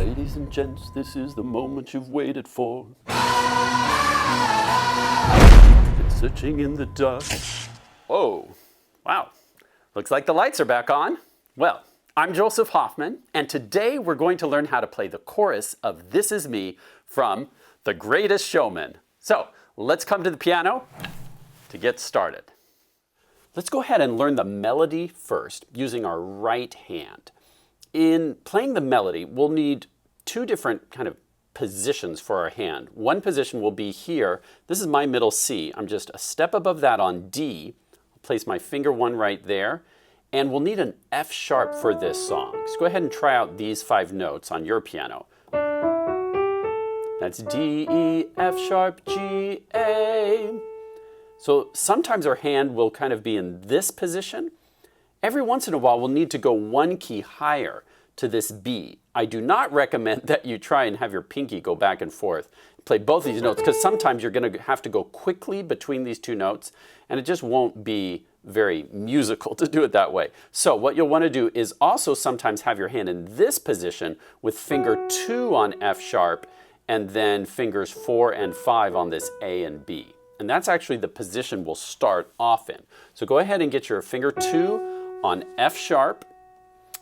Ladies and gents, this is the moment you've waited for. Been searching in the dark. Whoa, wow. Looks like the lights are back on. Well, I'm Joseph Hoffman, and today we're going to learn how to play the chorus of This Is Me from The Greatest Showman. So, let's come to the piano to get started. Let's go ahead and learn the melody first using our right hand. In playing the melody, we'll need two different kind of positions for our hand. One position will be here. This is my middle C. I'm just a step above that on D. I'll place my finger one right there. And we'll need an F sharp for this song. So go ahead and try out these 5 notes on your piano. That's D, E, F sharp, G, A. So sometimes our hand will kind of be in this position. Every once in a while, we'll need to go one key higher to this B. I do not recommend that you try and have your pinky go back and forth, play both these notes, because sometimes you're going to have to go quickly between these two notes, and it just won't be very musical to do it that way. So what you'll want to do is also sometimes have your hand in this position with finger 2 on F sharp, and then fingers 4 and 5 on this A and B. And that's actually the position we'll start off in. So go ahead and get your finger 2 on F sharp,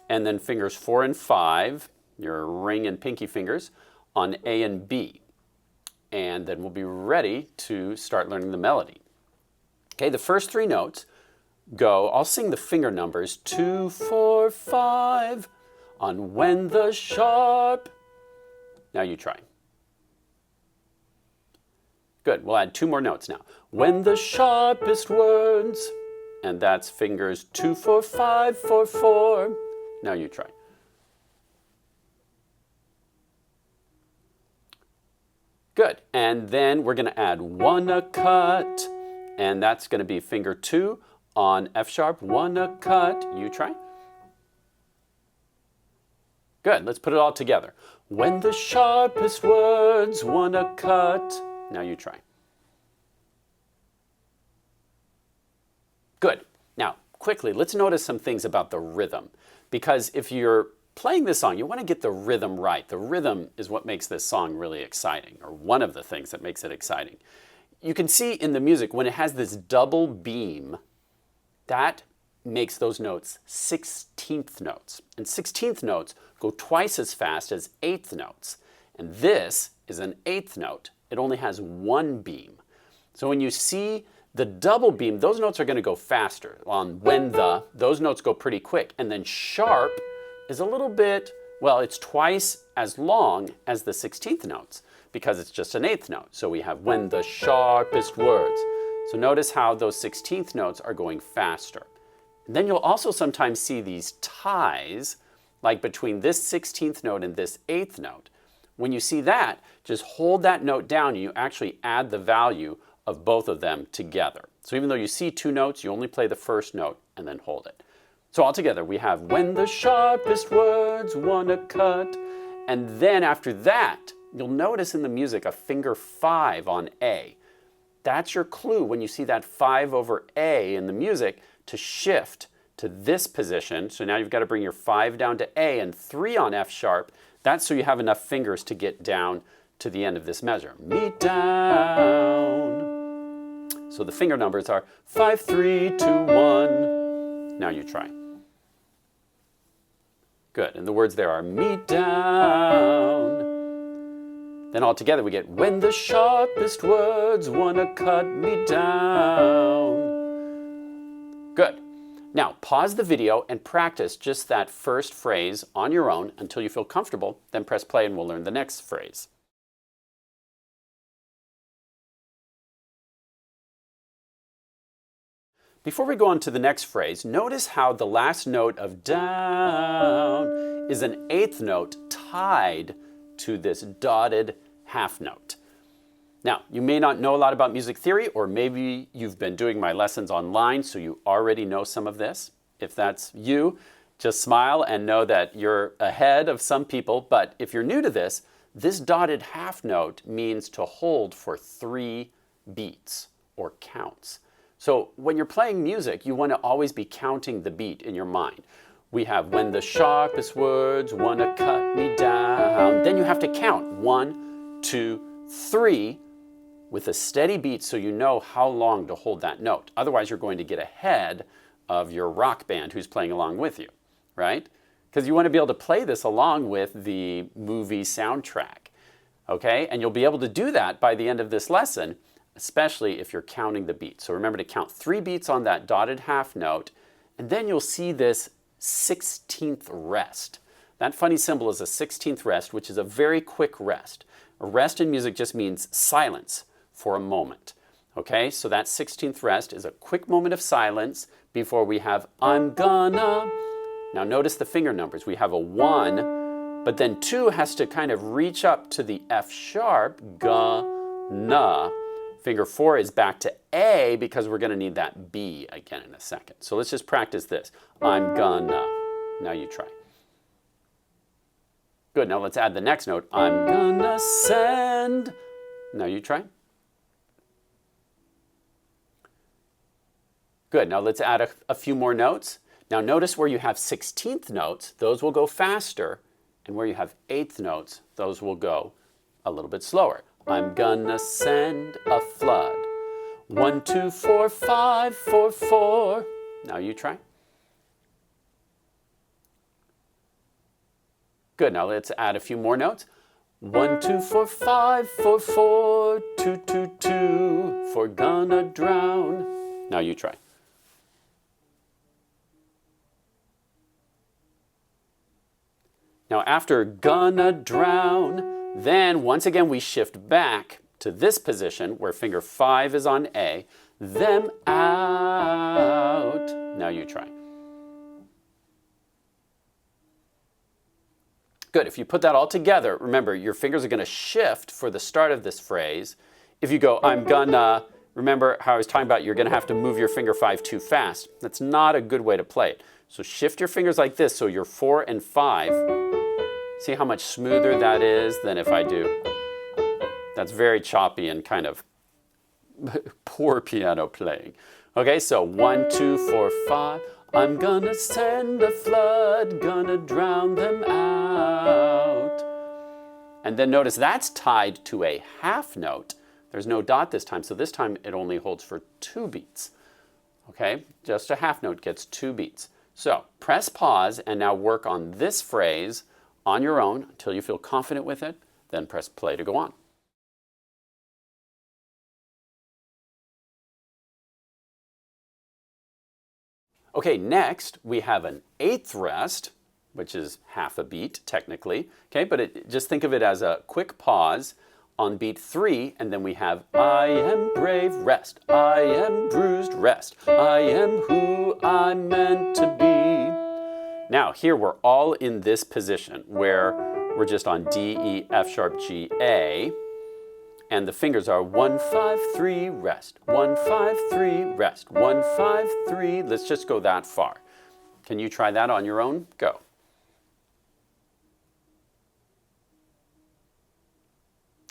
and then fingers 4 and 5, your ring and pinky fingers, on A and B. And then we'll be ready to start learning the melody. Okay, the first 3 notes go, I'll sing the finger numbers, 2, 4, 5, on when the sharp. Now you try. Good, we'll add 2 more notes now. When the sharpest words. And that's fingers 2, 4, 5, 4, 4. Now you try. Good. And then we're going to add 1 a cut. And that's going to be finger 2 on F sharp, 1 a cut. You try. Good. Let's put it all together. When the sharpest words, 1 a cut. Now you try. Good. Now, quickly, let's notice some things about the rhythm. Because if you're playing this song, you want to get the rhythm right. The rhythm is what makes this song really exciting, or one of the things that makes it exciting. You can see in the music, when it has this double beam, that makes those notes 16th notes. And 16th notes go twice as fast as 8th notes. And this is an 8th note. It only has 1 beam. So when you see the double beam, those notes are going to go faster. On when the, those notes go pretty quick. And then sharp is a little bit, well, it's twice as long as the 16th notes because it's just an 8th note. So we have when the sharpest words. So notice how those 16th notes are going faster. And then you'll also sometimes see these ties, like between this 16th note and this 8th note. When you see that, just hold that note down and you actually add the value of both of them together. So even though you see 2 notes, you only play the first note and then hold it. So all together we have when the sharpest words, 1 a cut. And then after that, you'll notice in the music a finger 5 on A. That's your clue when you see that 5 over A in the music to shift to this position. So now you've got to bring your 5 down to A and 3 on F sharp. That's so you have enough fingers to get down to the end of this measure. Me down. So the finger numbers are 5, 3, 2, 1. Now you try. Good. And the words there are me down. Then all together we get when the sharpest words, 1 a cut me down. Good. Now pause the video and practice just that first phrase on your own until you feel comfortable. Then press play and we'll learn the next phrase. Before we go on to the next phrase, notice how the last note of down is an 8th note tied to this dotted half note. Now, you may not know a lot about music theory, or maybe you've been doing my lessons online, so you already know some of this. If that's you, just smile and know that you're ahead of some people. But if you're new to this dotted half note means to hold for 3 beats or counts. So when you're playing music, you want to always be counting the beat in your mind. we have when the sharpest words wanna cut me down. Then you have to count 1, 2, 3 with a steady beat so you know how long to hold that note. Otherwise, you're going to get ahead of your rock band who's playing along with you, right? Because you want to be able to play this along with the movie soundtrack, okay? And you'll be able to do that by the end of this lesson, especially if you're counting the beats. So remember to count 3 beats on that dotted half note, and then you'll see this 16th rest. That funny symbol is a 16th rest, which is a very quick rest. A rest in music just means silence for a moment, okay? So that 16th rest is a quick moment of silence before we have I'm gonna. Now notice the finger numbers. We have a 1, but then 2 has to kind of reach up to the F sharp, gonna. Finger 4 is back to A because we're going to need that B again in a second. So let's just practice this. I'm gonna. Now you try. Good. Now let's add the next note. I'm gonna send. Now you try. Good. Now let's add a few more notes. Now notice where you have 16th notes, those will go faster, and where you have 8th notes, those will go a little bit slower. I'm gonna send a flood. 1, 2, 4, 5, 4, 4. Now you try. Good. Now let's add a few more notes. 1, 2, 4, 5, 4, 4, 2, 2, 2. For gonna drown. Now you try. Now after gonna drown, then once again we shift back to this position where finger 5 is on A, them out. Now you try. Good, if you put that all together, remember your fingers are gonna shift for the start of this phrase. If you go, I'm gonna, remember how I was talking about you're gonna have to move your finger 5 too fast. That's not a good way to play it. So shift your fingers like this so your 4 and 5, see how much smoother that is than if I do. That's very choppy and kind of poor piano playing. Okay, so 1, 2, 4, 5. I'm gonna send a flood, gonna drown them out. And then notice that's tied to a half note. There's no dot this time, so this time it only holds for 2 beats. Okay, just a half note gets 2 beats. So press pause and now work on this phrase on your own until you feel confident with it, then press play to go on. Okay, next we have an 8th rest, which is half a beat technically, okay, but just think of it as a quick pause on beat 3, and then we have I am brave, rest, I am bruised, rest, I am who I'm meant to be. Now here we're all in this position where we're just on D, E, F sharp, G, A, and the fingers are 1, 5, 3, rest, 1, 5, 3, rest, 1, 5, 3. Let's just go that far. Can you try that on your own? Go.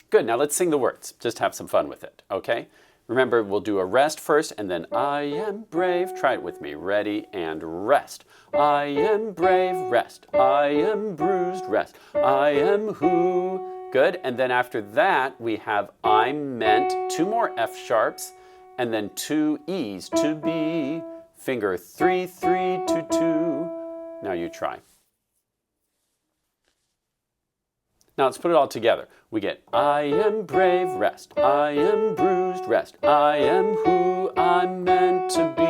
Good, now let's sing the words. Just have some fun with it, okay? Remember, we'll do a rest first, and then I am brave. Try it with me. Ready, and rest. I am brave, rest. I am bruised, rest. I am who. Good, and then after that, we have I'm meant, 2 more F sharps, and then 2 E's, to be. Finger 3, 3, 2, 2. Now you try. Now let's put it all together. We get I am brave, rest. I am bruised, rest. I am who I'm meant to be.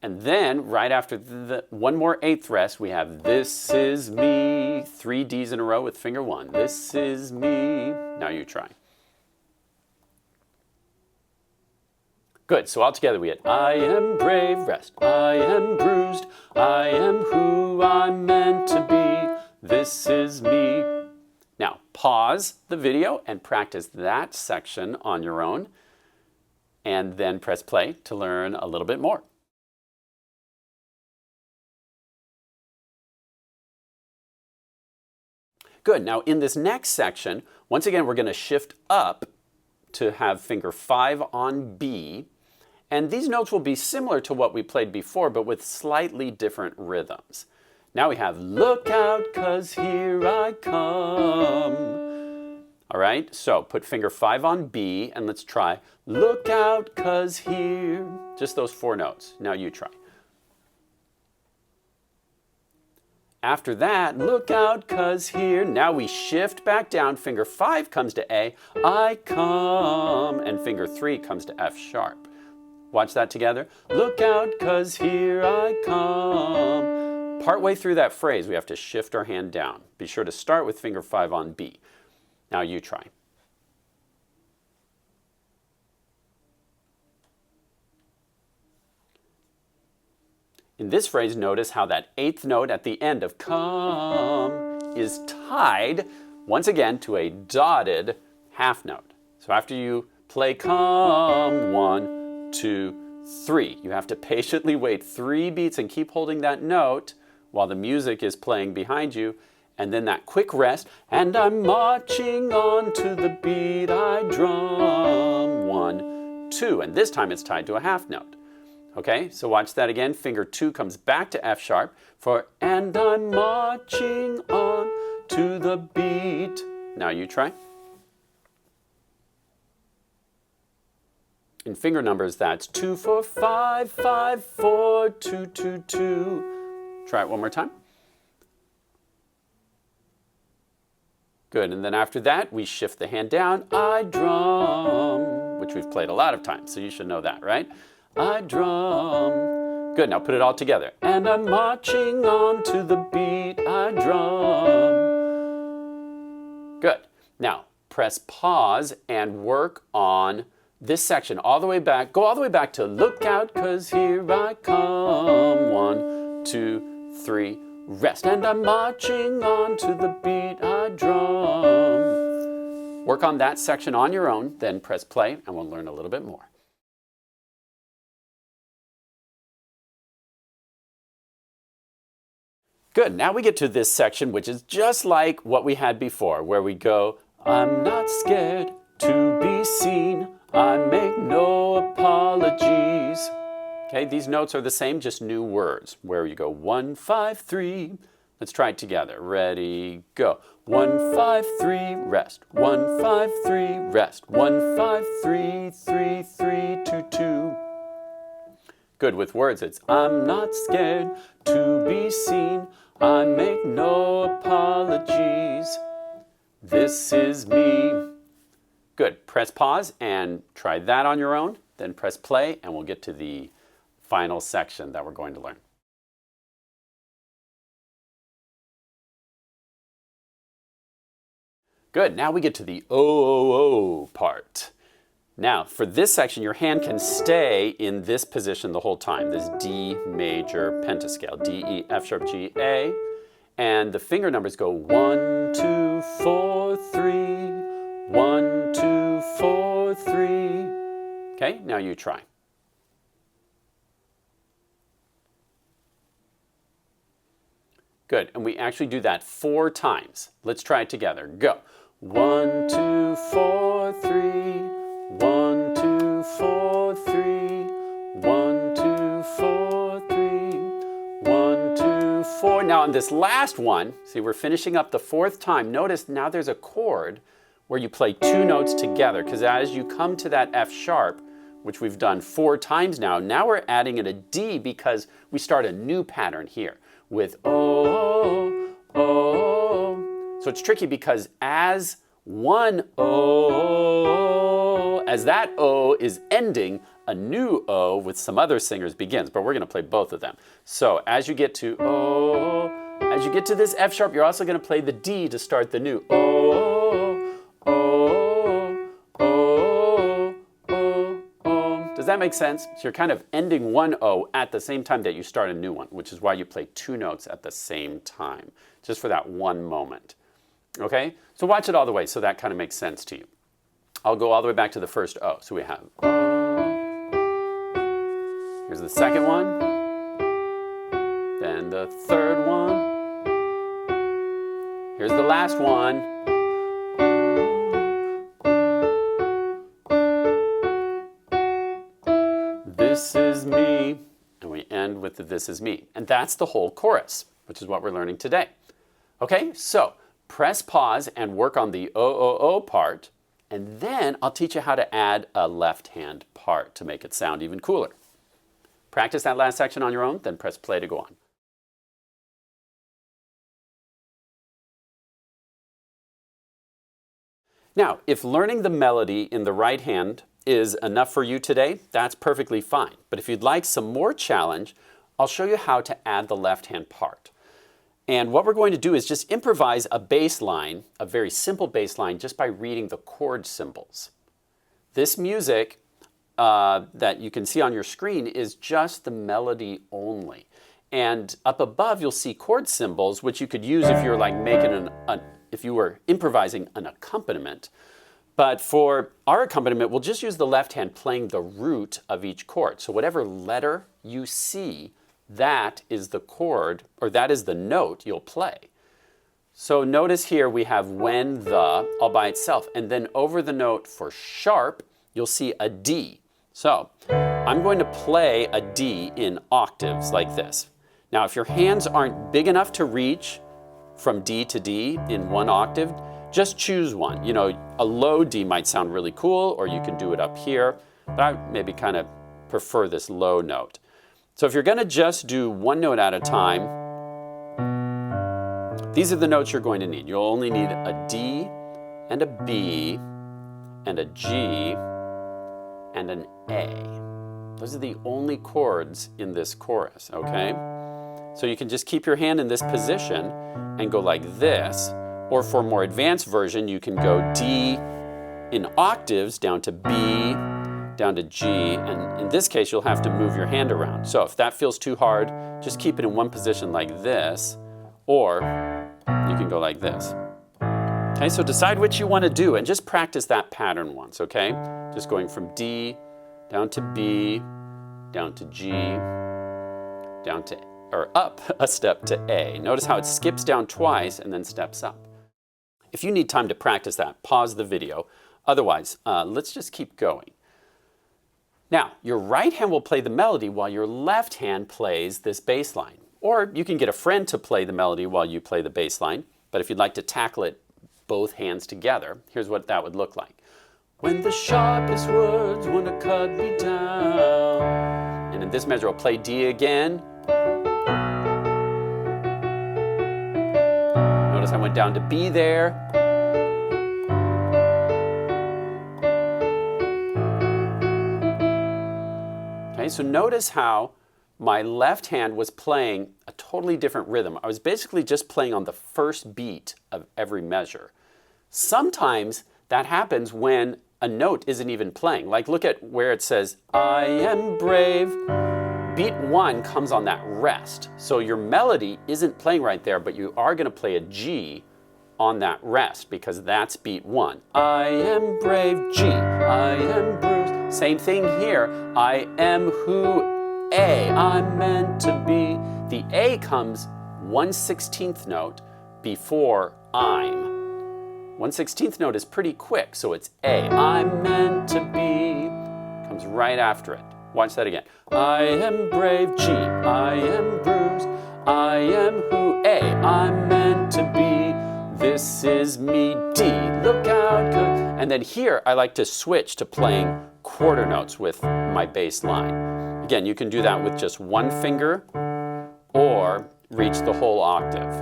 And then right after the 1 more 8th rest, we have this is me. 3 D's in a row with finger 1. This is me. Now you try. Good, so all together we get I am brave, rest. I am bruised. I am who I'm meant to be. This is me. Now, pause the video and practice that section on your own, and then press play to learn a little bit more. Good, now in this next section, once again, we're going to shift up to have finger 5 on B, And these notes will be similar to what we played before, but with slightly different rhythms. Now we have look out, 'cause here I come. All right, so put finger 5 on B and let's try look out, 'cause here. Just those 4 notes. Now you try. After that, look out, 'cause here. Now we shift back down. Finger 5 comes to A, I come, and finger 3 comes to F sharp. Watch that together. Look out, 'cause here I come. Partway through that phrase, we have to shift our hand down. Be sure to start with finger 5 on B. Now you try. In this phrase, notice how that 8th note at the end of come is tied, once again, to a dotted half note. So after you play come, 1, 2, 3, you have to patiently wait 3 beats and keep holding that note while the music is playing behind you. And then that quick rest, and I'm marching on to the beat I drum. 1, 2, and this time it's tied to a half note. Okay, so watch that again. Finger 2 comes back to F sharp for and I'm marching on to the beat. Now you try. In finger numbers, that's 2, 4, 5, 5, 4, 2, 2, 2. Try it one more time. Good, and then after that, we shift the hand down. I drum, which we've played a lot of times, so you should know that, right? I drum. Good, now put it all together. And I'm marching on to the beat I drum. Good. Now, press pause and work on this section all the way back. Go all the way back to look out, 'cause here I come. 1, 2, 3, rest. And I'm marching on to the beat I drum. Work on that section on your own, then press play, and we'll learn a little bit more. Good, now we get to this section, which is just like what we had before, where we go, I'm not scared to be seen, I make no apologies. Okay, these notes are the same, just new words, where you go 1, 5, 3. Let's try it together. Ready, go. 1, 5, 3, rest. 1, 5, 3, rest. 1, 5, 3, 3, 3, 2, 2. Good, with words, it's I'm not scared to be seen, I make no apologies. This is me. Good, press pause and try that on your own, then press play and we'll get to the final section that we're going to learn. Good, now we get to the O part. Now, for this section, your hand can stay in this position the whole time, this D major pentascale, D, E, F sharp, G, A. And the finger numbers go 1, 2, 4, 3, 1, 2, 4, 3. Okay, now you try. Good, and we actually do that 4 times. Let's try it together. Go. 1, 2, 4, 3. 1, 2, 4, 3. 1, 2, 4, 3. 1, 2, 4. Now on this last one, see we're finishing up the 4th time. Notice now there's a chord where you play 2 notes together, because as you come to that F sharp, which we've done 4 times now we're adding in a D because we start a new pattern here with O, O. So it's tricky because as one O, as that O is ending, a new O with some other singers begins, but we're going to play both of them. So as you get to O, as you get to this F sharp, you're also going to play the D to start the new O, O, O, O, O. Does that make sense? So you're kind of ending one O at the same time that you start a new one, which is why you play 2 notes at the same time, just for that one moment. Okay? So watch it all the way so that kind of makes sense to you. I'll go all the way back to the first O. So we have O. Here's the second one. Then the third one. Here's the last one. with the This Is Me. And that's the whole chorus, which is what we're learning today. Okay, so press pause and work on the O part, and then I'll teach you how to add a left hand part to make it sound even cooler. Practice that last section on your own, then press play to go on. Now, if learning the melody in the right hand is enough for you today, that's perfectly fine. But if you'd like some more challenge, I'll show you how to add the left hand part. And what we're going to do is just improvise a bass line, a very simple bass line, just by reading the chord symbols. This music that you can see on your screen is just the melody only. And up above, you'll see chord symbols, which you could use if you're like making if you were improvising an accompaniment. But for our accompaniment, we'll just use the left hand playing the root of each chord. So whatever letter you see, that is the chord, or that is the note you'll play. So notice here we have when, the, all by itself. And then over the note for sharp, you'll see a D. So I'm going to play a D in octaves like this. Now, if your hands aren't big enough to reach from D to D in one octave, just choose one. You know, a low D might sound really cool, or you can do it up here, but I maybe kind of prefer this low note. So if you're going to just do one note at a time, these are the notes you're going to need. You'll only need a D and a B and a G and an A. Those are the only chords in this chorus, okay? So you can just keep your hand in this position and go like this, or for a more advanced version, you can go D in octaves down to B, down to G, and in this case, you'll have to move your hand around. So if that feels too hard, just keep it in one position like this, or you can go like this. Okay, so decide which you want to do and just practice that pattern once, okay? Just going from D, down to B, down to G, down to, or up a step to A. Notice how it skips down twice and then steps up. If you need time to practice that, pause the video. Otherwise, let's just keep going. Now, your right hand will play the melody while your left hand plays this bass line. Or you can get a friend to play the melody while you play the bass line. But if you'd like to tackle it both hands together, here's what that would look like. When the sharpest words want to cut me down. And in this measure, I'll play D again. Notice I went down to B there. Okay, so notice how my left hand was playing a totally different rhythm. I was basically just playing on the first beat of every measure. Sometimes that happens when a note isn't even playing. Like look at where it says, I am brave. Beat 1 comes on that rest. So your melody isn't playing right there, but you are going to play a G on that rest because that's beat 1. I am brave, G. I am bruised. Same thing here. I am who, A. I'm meant to be. The A comes 1/16th note before I'm. 1/16th note is pretty quick, so it's A. I'm meant to be. Comes right after it. Watch that again. I am brave, G. I am bruised. I am who, A. I'm meant to be. This is me, D. Look out, good. And then here, I like to switch to playing quarter notes with my bass line. Again, you can do that with just one finger or reach the whole octave.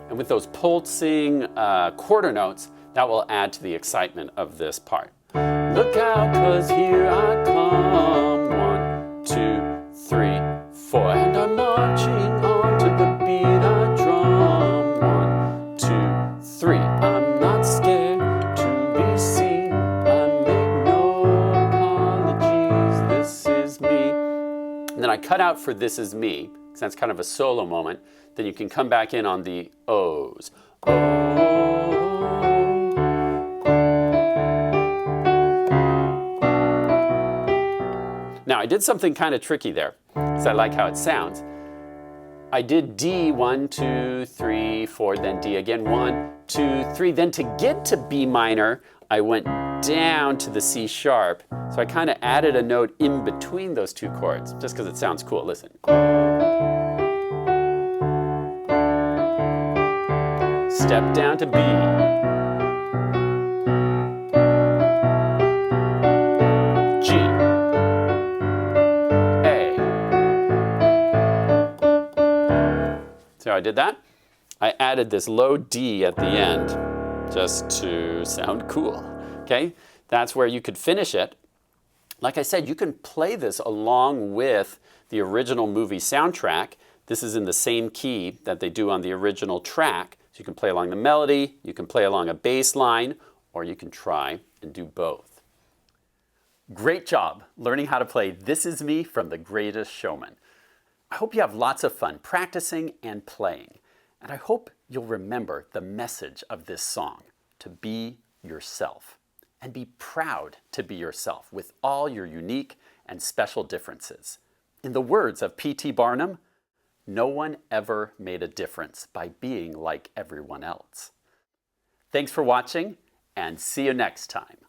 And with those pulsing quarter notes, that will add to the excitement of this part. Look out, 'cause here I come. 1, 2, 3, 4. And I'm marching on to the beat I drum. 1, 2, 3. I'm not scared to be seen. I make no apologies. This is me. And then I cut out for This Is Me, because that's kind of a solo moment. Then you can come back in on the O's. Now, I did something kind of tricky there, because I like how it sounds. I did D, 1, 2, 3, 4, then D again, 1, 2, 3. Then to get to B minor, I went down to the C sharp, so I kind of added a note in between those two chords, just because it sounds cool. Listen. Step down to B. G. A. See how I did that? I added this low D at the end just to sound cool, okay? That's where you could finish it. Like I said, you can play this along with the original movie soundtrack. This is in the same key that they do on the original track. So you can play along the melody, you can play along a bass line, or you can try and do both. Great job learning how to play This Is Me from The Greatest Showman. I hope you have lots of fun practicing and playing. And I hope you'll remember the message of this song, to be yourself. And be proud to be yourself with all your unique and special differences. In the words of P.T. Barnum, no one ever made a difference by being like everyone else. Thanks for watching, and see you next time.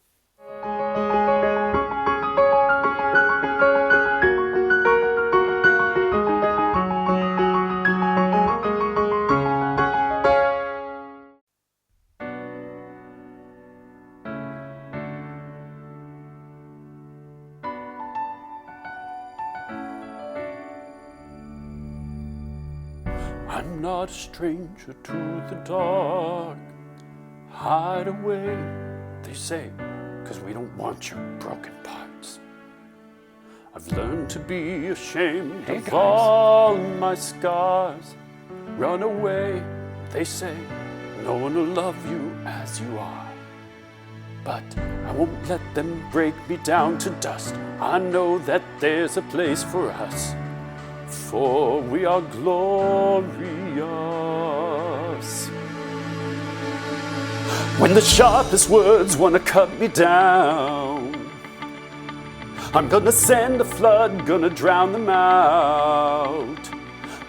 I'm not a stranger to the dark. Hide away, they say, 'cause we don't want your broken parts. I've learned to be ashamed of all my scars. Run away, they say, no one will love you as you are. But I won't let them break me down to dust. I know that there's a place for us, for we are glorious. When the sharpest words want to cut me down, I'm gonna send a flood, gonna drown them out.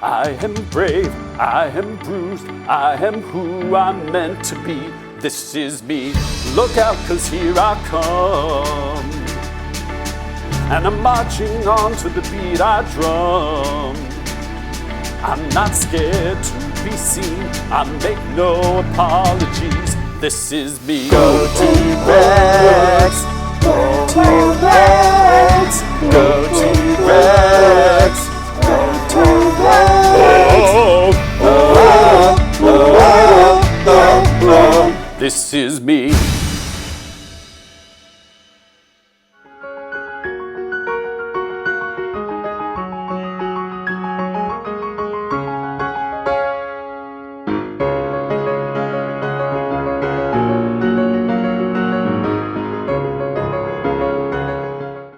I am brave, I am bruised, I am who I'm meant to be. This is me, look out, 'cause here I come. And I'm marching on to the beat I drum. I'm not scared to be seen, I make no apologies. This is me. Go T-Rex, go T-Rex, go T-Rex, go T-Rex. This is me.